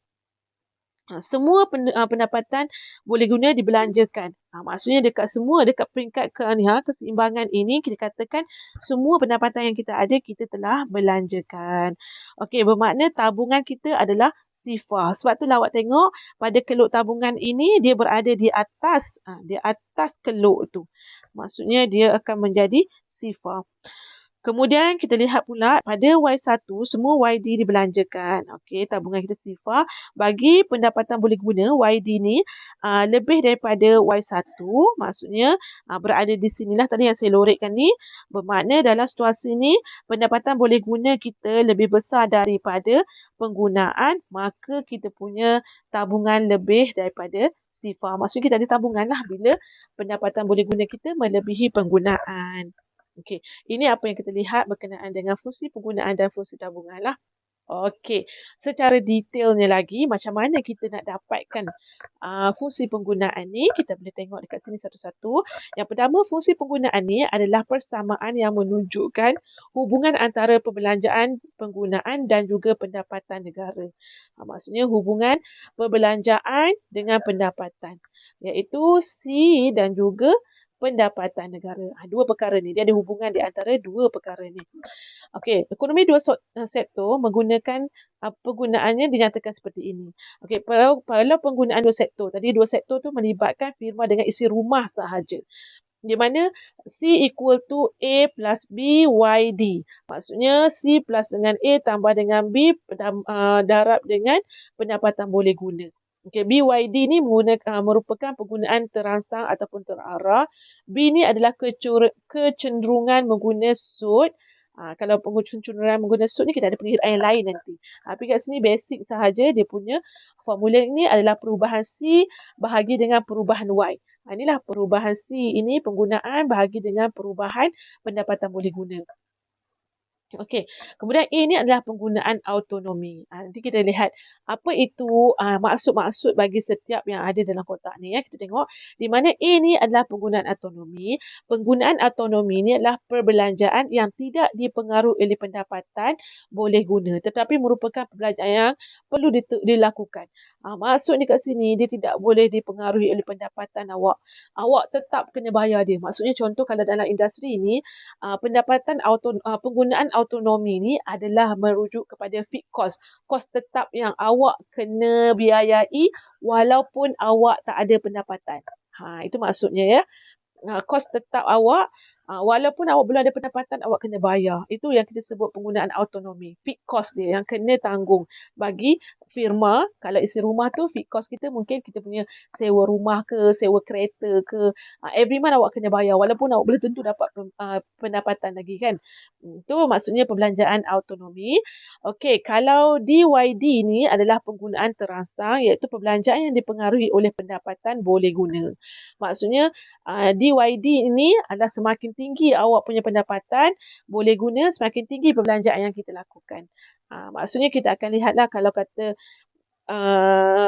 semua pendapatan boleh guna dibelanjakan. Maksudnya dekat peringkat keseimbangan ini, kita katakan semua pendapatan yang kita ada, kita telah belanjakan. Okey, bermakna tabungan kita adalah sifar. Sebab itulah awak tengok pada keluk tabungan ini, dia berada di atas keluk tu. Maksudnya dia akan menjadi sifar. Kemudian kita lihat pula pada Y1 semua YD dibelanjakan. Okey, tabungan kita sifar. Bagi pendapatan boleh guna YD ni lebih daripada Y1, maksudnya berada di sinilah tadi yang saya lorekkan ni, bermakna dalam situasi ni pendapatan boleh guna kita lebih besar daripada penggunaan, maka kita punya tabungan lebih daripada sifar. Maksudnya kita ada tabungan lah bila pendapatan boleh guna kita melebihi penggunaan. Okey, ini apa yang kita lihat berkenaan dengan fungsi penggunaan dan fungsi tabungan lah. Okey, secara detailnya lagi, macam mana kita nak dapatkan fungsi penggunaan ni, kita boleh tengok dekat sini satu-satu. Yang pertama, fungsi penggunaan ni adalah persamaan yang menunjukkan hubungan antara perbelanjaan, penggunaan dan juga pendapatan negara. Maksudnya hubungan perbelanjaan dengan pendapatan, iaitu C dan juga pendapatan negara. Dua perkara ni, dia ada hubungan di antara dua perkara ni. Okey, ekonomi dua sektor menggunakan penggunaannya dinyatakan seperti ini. Okey, kalau penggunaan dua sektor, tadi dua sektor tu melibatkan firma dengan isi rumah sahaja. Di mana C equal to A plus B Y D. Maksudnya C plus dengan A tambah dengan B darab dengan pendapatan boleh guna. Okay, BYD ni merupakan penggunaan terangsang ataupun terarah. B ni adalah kecenderungan mengguna sud. Kalau kecenderungan mengguna sud ni kita ada pengiraan yang lain nanti. Tapi kat sini basic sahaja dia punya formula ini adalah perubahan C bahagi dengan perubahan Y. Inilah perubahan C ini penggunaan bahagi dengan perubahan pendapatan boleh guna. Okey, kemudian A ni adalah penggunaan autonomi. Nanti kita lihat apa itu maksud-maksud bagi setiap yang ada dalam kotak ni. Kita tengok di mana A ni adalah penggunaan autonomi. Penggunaan autonomi ni adalah perbelanjaan yang tidak dipengaruhi oleh pendapatan boleh guna. Tetapi merupakan perbelanjaan yang perlu dilakukan. Maksudnya kat sini dia tidak boleh dipengaruhi oleh pendapatan awak. Awak tetap kena bayar dia. Maksudnya contoh kalau dalam industri ni penggunaan autonomi ni adalah merujuk kepada fixed cost. Kos tetap yang awak kena biayai walaupun awak tak ada pendapatan. Itu maksudnya ya. Kos tetap awak, walaupun awak belum ada pendapatan, awak kena bayar. Itu yang kita sebut penggunaan autonomi. Fixed cost dia yang kena tanggung bagi firma. Kalau isi rumah tu, fixed cost kita mungkin kita punya sewa rumah ke, sewa kereta ke. Every month awak kena bayar walaupun awak belum tentu dapat pendapatan lagi kan. Itu maksudnya perbelanjaan autonomi. Okey, kalau DYD ni adalah penggunaan terangsang iaitu perbelanjaan yang dipengaruhi oleh pendapatan boleh guna. Maksudnya DYD ini adalah semakin tinggi awak punya pendapatan boleh guna, semakin tinggi perbelanjaan yang kita lakukan. Maksudnya kita akan lihatlah kalau kata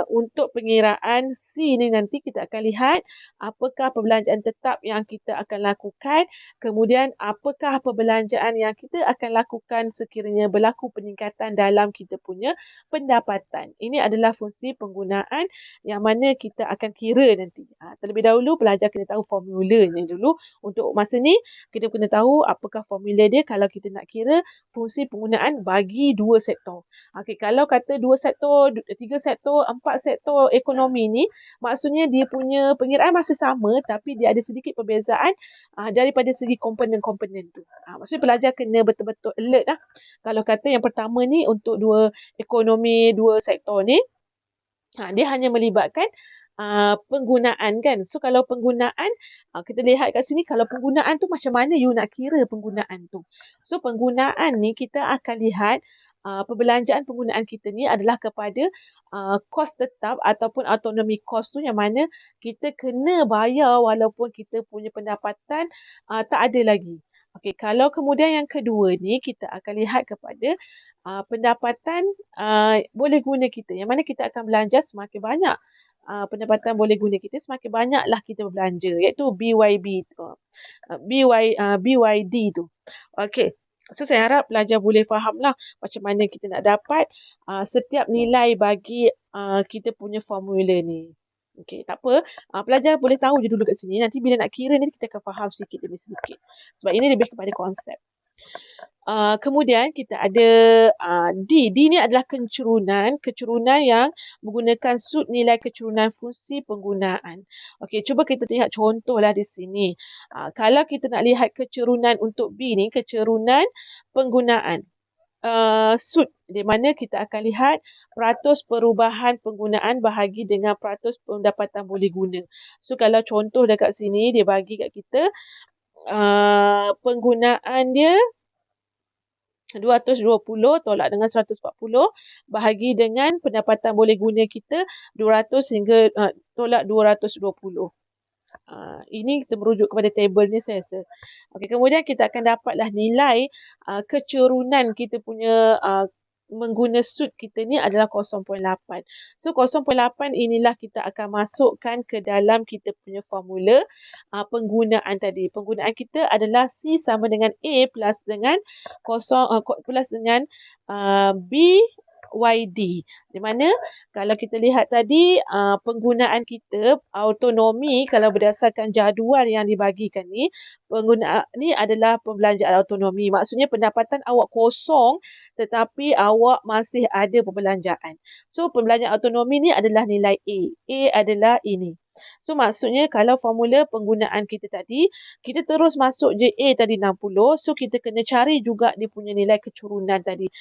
untuk pengiraan C ni nanti kita akan lihat apakah perbelanjaan tetap yang kita akan lakukan, kemudian apakah perbelanjaan yang kita akan lakukan sekiranya berlaku peningkatan dalam kita punya pendapatan. Ini adalah fungsi penggunaan yang mana kita akan kira nanti. Terlebih dahulu pelajar kena tahu formulanya dulu. Untuk masa ni kita kena tahu apakah formula dia kalau kita nak kira fungsi penggunaan bagi dua sektor. Okey, kalau kata dua sektor, 3 sektor, 4 sektor ekonomi ni, maksudnya dia punya pengiraan masih sama tapi dia ada sedikit perbezaan daripada segi komponen-komponen tu. Maksudnya pelajar kena betul-betul alert lah. Kalau kata yang pertama ni untuk dua ekonomi, dua sektor ni, dia hanya melibatkan penggunaan kan. So kalau penggunaan, kita lihat kat sini kalau penggunaan tu macam mana you nak kira penggunaan tu. So penggunaan ni kita akan lihat perbelanjaan penggunaan kita ni adalah kepada kos tetap ataupun autonomi kos tu yang mana kita kena bayar walaupun kita punya pendapatan tak ada lagi. Okey, kalau kemudian yang kedua ni kita akan lihat kepada pendapatan boleh guna kita. Yang mana kita akan belanja semakin banyak pendapatan boleh guna kita, semakin banyaklah kita berbelanja, iaitu BYD tu. Okey. So saya harap pelajar boleh fahamlah macam mana kita nak dapat setiap nilai bagi kita punya formula ni. Okey, tak apa. Pelajar boleh tahu je dulu kat sini. Nanti bila nak kira ni kita akan faham sedikit demi sedikit. Sebab ini lebih kepada konsep. Kemudian kita ada D. D ni adalah kecerunan yang menggunakan sud nilai kecerunan fungsi penggunaan. Okey, cuba kita lihat contohlah di sini. Kalau kita nak lihat kecerunan untuk B ni, kecerunan penggunaan. Sud di mana kita akan lihat peratus perubahan penggunaan bahagi dengan peratus pendapatan boleh guna. So kalau contoh dekat sini dia bagi kat kita penggunaan dia 220 tolak dengan 140 bahagi dengan pendapatan boleh guna kita 200 hingga tolak 220. Ini kita merujuk kepada tabel ni saya rasa. Okey, kemudian kita akan dapatlah nilai kecerunan kita punya mengguna sud kita ni adalah 0.8. So 0.8 inilah kita akan masukkan ke dalam kita punya formula penggunaan tadi. Penggunaan kita adalah C sama dengan A plus dengan B YD. Di mana kalau kita lihat tadi penggunaan kita autonomi kalau berdasarkan jadual yang dibagikan ni, penggunaan ni adalah perbelanjaan autonomi. Maksudnya pendapatan awak kosong tetapi awak masih ada perbelanjaan. So perbelanjaan autonomi ni adalah nilai A. A adalah ini. So maksudnya kalau formula penggunaan kita tadi, kita terus masuk je A tadi 60. So kita kena cari juga dia punya nilai kecurunan tadi.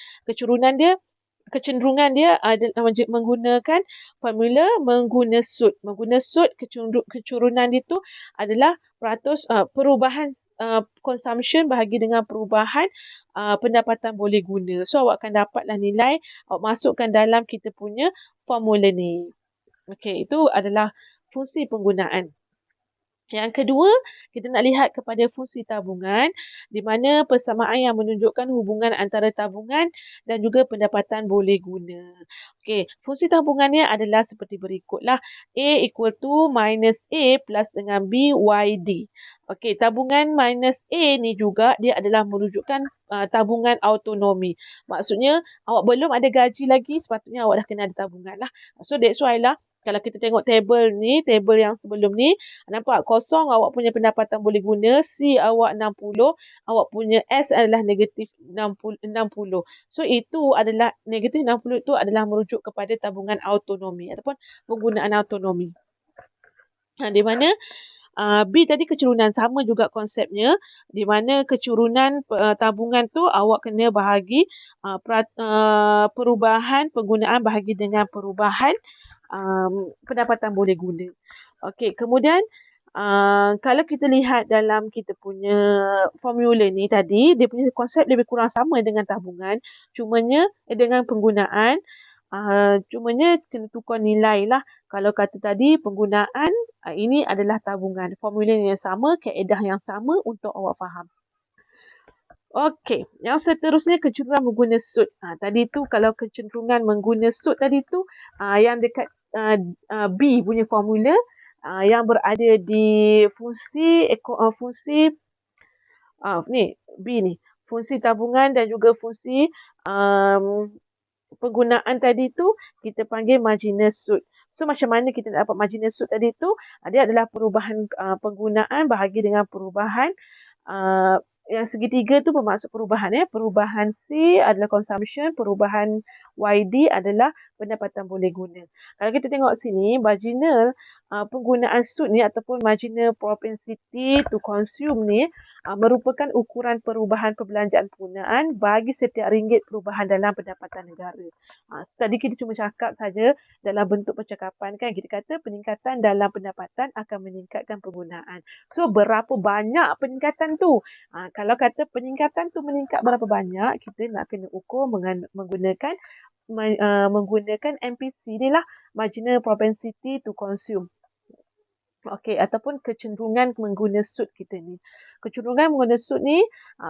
Kecenderungan dia adalah menggunakan formula mengguna sud. Mengguna sud kecurunan itu adalah perubahan consumption bahagi dengan perubahan pendapatan boleh guna. So awak akan dapatlah nilai awak masukkan dalam kita punya formula ni. Okey, itu adalah fungsi penggunaan. Yang kedua, kita nak lihat kepada fungsi tabungan di mana persamaan yang menunjukkan hubungan antara tabungan dan juga pendapatan boleh guna. Okey, fungsi tabungannya adalah seperti berikutlah. A equal to minus A plus dengan B YD. Okey, tabungan minus A ni juga dia adalah menunjukkan tabungan autonomi. Maksudnya awak belum ada gaji lagi, sepatutnya awak dah kena ada tabungan lah. So that's why lah kalau kita tengok table yang sebelum ni, nampak kosong awak punya pendapatan boleh guna, C awak 60, awak punya S adalah negatif 60. So itu adalah negatif 60 itu adalah merujuk kepada tabungan autonomi ataupun penggunaan autonomi. Di mana B tadi kecurunan, sama juga konsepnya, di mana kecurunan tabungan tu awak kena bahagi perubahan penggunaan bahagi dengan perubahan pendapatan boleh guna. Okey, kemudian kalau kita lihat dalam kita punya formula ni tadi, dia punya konsep lebih kurang sama dengan tabungan, cumanya dengan penggunaan. Cumanya kena tukar nilai lah. Kalau kata tadi penggunaan, ini adalah tabungan. Formula yang sama, kaedah yang sama untuk awak faham. Okey, yang seterusnya kecenderungan mengguna sud. Tadi tu kalau kecenderungan mengguna sud tadi tu, yang dekat B punya formula, yang berada di fungsi B ni, fungsi tabungan dan juga fungsi penggunaan tadi tu kita panggil marginal sud. So macam mana kita nak dapat marginal sud tadi tu? Dia adalah perubahan penggunaan bahagi dengan perubahan yang segitiga tu bermaksud perubahan Perubahan C adalah consumption, perubahan YD adalah pendapatan boleh guna. Kalau kita tengok sini, marginal penggunaan sud ni ataupun marginal propensity to consume ni merupakan ukuran perubahan perbelanjaan penggunaan bagi setiap ringgit perubahan dalam pendapatan negara. So tadi kita cuma cakap saja dalam bentuk percakapan kan, kita kata peningkatan dalam pendapatan akan meningkatkan penggunaan. So berapa banyak peningkatan tu? Kalau kata peningkatan tu meningkat berapa banyak, kita nak kena ukur menggunakan MPC ni lah, marginal propensity to consume. Okey, ataupun kecenderungan mengguna sud kita ni. Kecenderungan mengguna sud ni,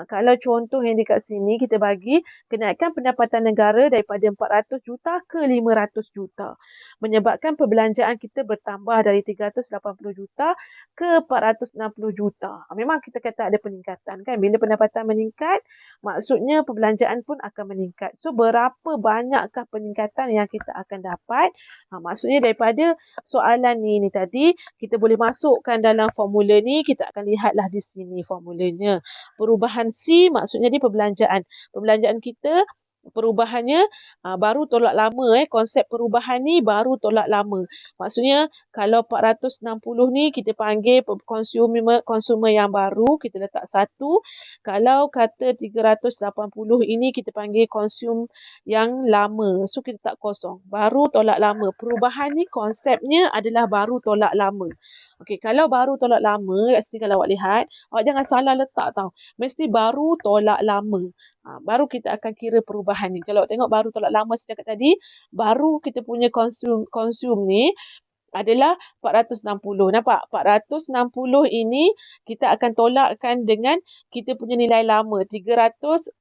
kalau contoh yang dekat sini kita bagi kenaikan pendapatan negara daripada 400 juta ke 500 juta. Menyebabkan perbelanjaan kita bertambah dari 380 juta ke 460 juta. Memang kita kata ada peningkatan kan. Bila pendapatan meningkat, maksudnya perbelanjaan pun akan meningkat. So, berapa banyakkah peningkatan yang kita akan dapat? Maksudnya daripada soalan ni tadi, kita boleh masukkan dalam formula ni, kita akan lihatlah di sini formulanya. Perubahan C maksudnya dia perbelanjaan. Perbelanjaan kita perubahannya baru tolak lama konsep perubahan ni baru tolak lama. Maksudnya kalau 460 ni kita panggil consumer yang baru, kita letak 1. Kalau kata 380 ini kita panggil consume yang lama. So kita tak kosong. Baru tolak lama. Perubahan ni konsepnya adalah baru tolak lama. Okey, kalau baru tolak lama, kat sini kalau awak lihat, awak jangan salah letak tau. Mesti baru tolak lama. Baru kita akan kira perubahan ni. Kalau awak tengok baru tolak lama saya cakap tadi, baru kita punya consume ni adalah 460. Nampak? 460 ini kita akan tolakkan dengan kita punya nilai lama 380.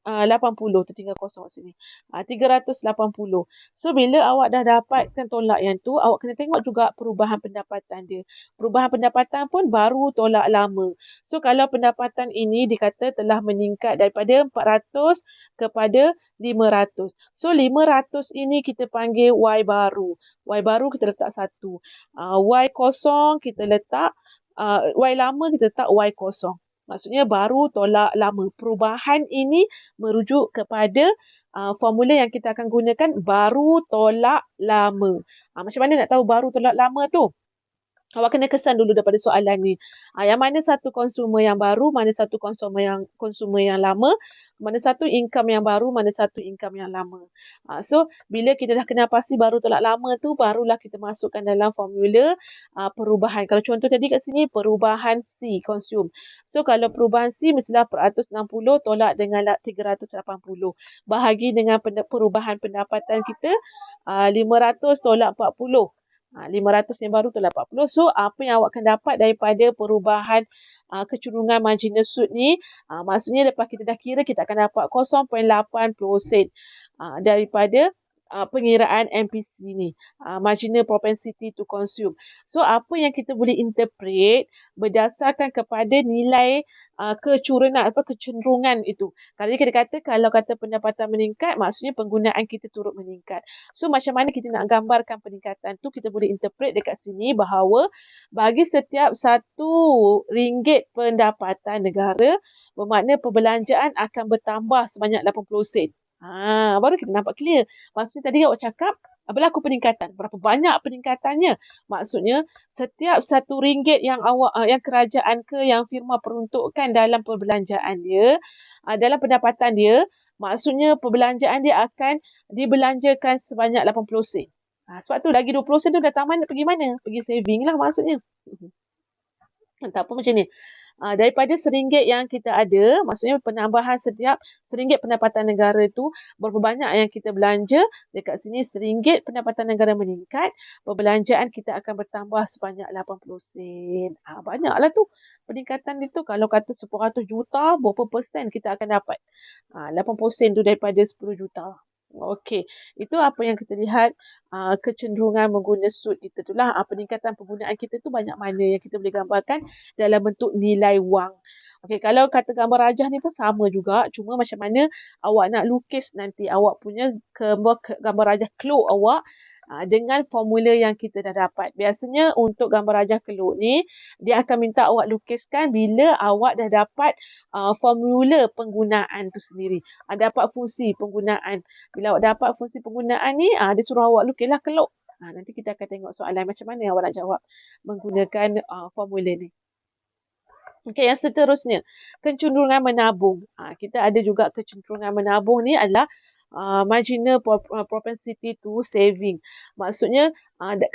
Tertinggal kosong kat sini. 380. So bila awak dah dapatkan tolak yang tu, awak kena tengok juga perubahan pendapatan dia. Perubahan pendapatan pun baru tolak lama. So kalau pendapatan ini dikata telah meningkat daripada 400 kepada 500. So 500 ini kita panggil Y baru. Y baru kita letak 1. Y kosong kita letak, Y lama kita letak Y kosong. Maksudnya baru tolak lama. Perubahan ini merujuk kepada formula yang kita akan gunakan baru tolak lama. Macam mana nak tahu baru tolak lama tu? Awak kena kesan dulu daripada soalan ni. Yang mana satu konsumer yang baru, mana satu konsumer yang lama, mana satu income yang baru, mana satu income yang lama. So, bila kita dah kenal pasti baru tolak lama tu, barulah kita masukkan dalam formula perubahan. Kalau contoh tadi kat sini, perubahan C, consume. So, kalau perubahan C, mestilah 460 tolak dengan 380. Bahagi dengan perubahan pendapatan kita, 500 tolak 40. 500 yang baru tolak 40. So, apa yang awak akan dapat daripada perubahan kecenderungan marginal suit ni, maksudnya lepas kita dah kira, kita akan dapat 0.80% daripada pengiraan MPC ni, marginal propensity to consume. So, apa yang kita boleh interpret berdasarkan kepada nilai kecenderungan itu. Kalau kita kata, kalau kata pendapatan meningkat, maksudnya penggunaan kita turut meningkat. So, macam mana kita nak gambarkan peningkatan tu, kita boleh interpret dekat sini bahawa bagi setiap RM1 pendapatan negara, bermakna perbelanjaan akan bertambah sebanyak 80 sen. Baru kita nampak clear. Maksudnya tadi awak cakap, berlaku peningkatan. Berapa banyak peningkatannya? Maksudnya, setiap RM1 yang yang kerajaan ke yang firma peruntukkan dalam perbelanjaan dia, dalam pendapatan dia, maksudnya perbelanjaan dia akan dibelanjakan sebanyak 80 sen. Sebab tu lagi 20 sen tu datang mana? Pergi mana? Pergi saving lah maksudnya. Tak apa macam ni. Daripada RM1 yang kita ada, maksudnya penambahan setiap RM1 pendapatan negara tu, berapa banyak yang kita belanja, dekat sini RM1 pendapatan negara meningkat, perbelanjaan kita akan bertambah sebanyak 80 sen. Banyaklah tu peningkatan itu. Kalau kata 100 juta, berapa persen kita akan dapat? 80 sen tu daripada 10 juta. Okey, itu apa yang kita lihat kecenderungan menggunakan suit kita tu lah. Peningkatan penggunaan kita tu banyak mana yang kita boleh gambarkan dalam bentuk nilai wang. Okey, kalau kata gambar rajah ni pun sama juga. Cuma macam mana awak nak lukis nanti awak punya gambar rajah keluk awak dengan formula yang kita dah dapat. Biasanya untuk gambar rajah keluk ni, dia akan minta awak lukiskan bila awak dah dapat formula penggunaan tu sendiri. Dapat fungsi penggunaan. Bila awak dapat fungsi penggunaan ni, dia suruh awak lukislah keluk. Nanti kita akan tengok soalan macam mana awak nak jawab menggunakan formula ni. Okey, yang seterusnya, kecenderungan menabung. Kita ada juga kecenderungan menabung ni adalah marginal propensity to saving. Maksudnya,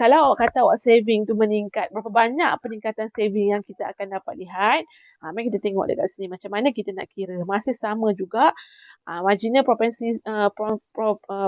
kalau awak kata awak saving tu meningkat, berapa banyak peningkatan saving yang kita akan dapat lihat. Mari kita tengok dekat sini macam mana kita nak kira. Masih sama juga, marginal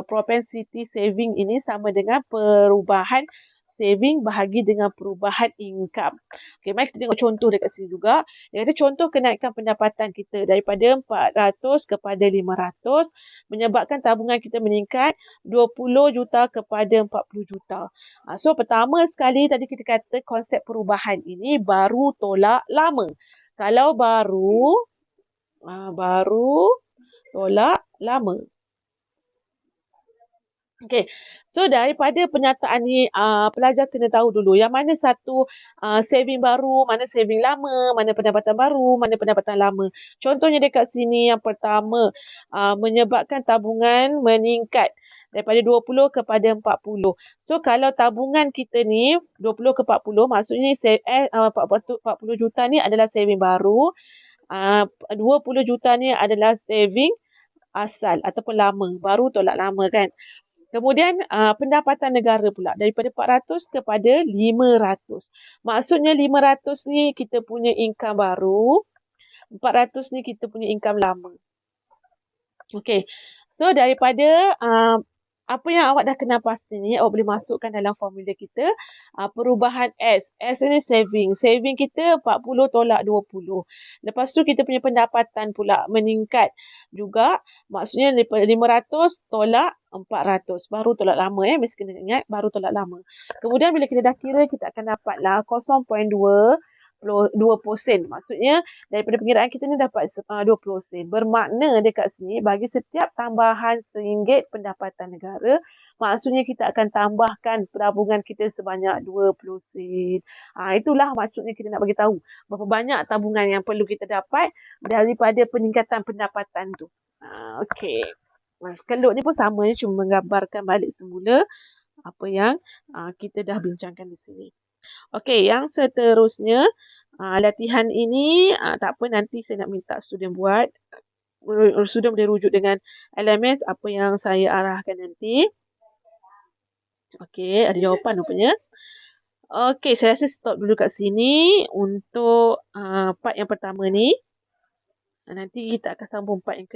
propensity saving ini sama dengan perubahan saving bahagi dengan perubahan income. Okey, mari kita tengok contoh dekat sini juga. Dia kata contoh kenaikan pendapatan kita daripada 400 kepada 500 menyebabkan tabungan kita meningkat 20 juta kepada 40 juta. So, pertama sekali tadi kita kata konsep perubahan ini baru tolak lama. Kalau baru tolak lama. Okey, so daripada pernyataan ni, pelajar kena tahu dulu yang mana satu saving baru, mana saving lama, mana pendapatan baru, mana pendapatan lama. Contohnya dekat sini yang pertama, menyebabkan tabungan meningkat daripada 20 kepada 40. So kalau tabungan kita ni 20 ke 40, maksudnya 40 juta ni adalah saving baru, 20 juta ni adalah saving asal ataupun lama, baru tolak lama kan. Kemudian pendapatan negara pula daripada 400 kepada 500. Maksudnya 500 ni kita punya income baru, 400 ni kita punya income lama. Okey. So daripada Apa yang awak dah kenal pasti ni, awak boleh masukkan dalam formula kita. Perubahan S. S ni saving. Saving kita 40 tolak 20. Lepas tu kita punya pendapatan pula meningkat juga. Maksudnya 500 tolak 400. Baru tolak lama mesti kena ingat. Baru tolak lama. Kemudian bila kita dah kira, kita akan dapatlah 0.2 sen. Maksudnya daripada pengiraan kita ni dapat 20 sen. Bermakna dekat sini bagi setiap tambahan RM1 pendapatan negara, maksudnya kita akan tambahkan tabungan kita sebanyak 20 sen. Itulah maksudnya kita nak bagi tahu berapa banyak tabungan yang perlu kita dapat daripada peningkatan pendapatan tu. Okey. Keluk ni pun sama, cuma menggambarkan balik semula apa yang kita dah bincangkan di sini. Okey, yang seterusnya, latihan ini tak apa, nanti saya nak minta student buat. Student boleh rujuk dengan LMS apa yang saya arahkan nanti. Okey, ada jawapan rupanya. Okey, saya rasa stop dulu kat sini untuk part yang pertama ni. Nanti kita akan sambung part yang kedua.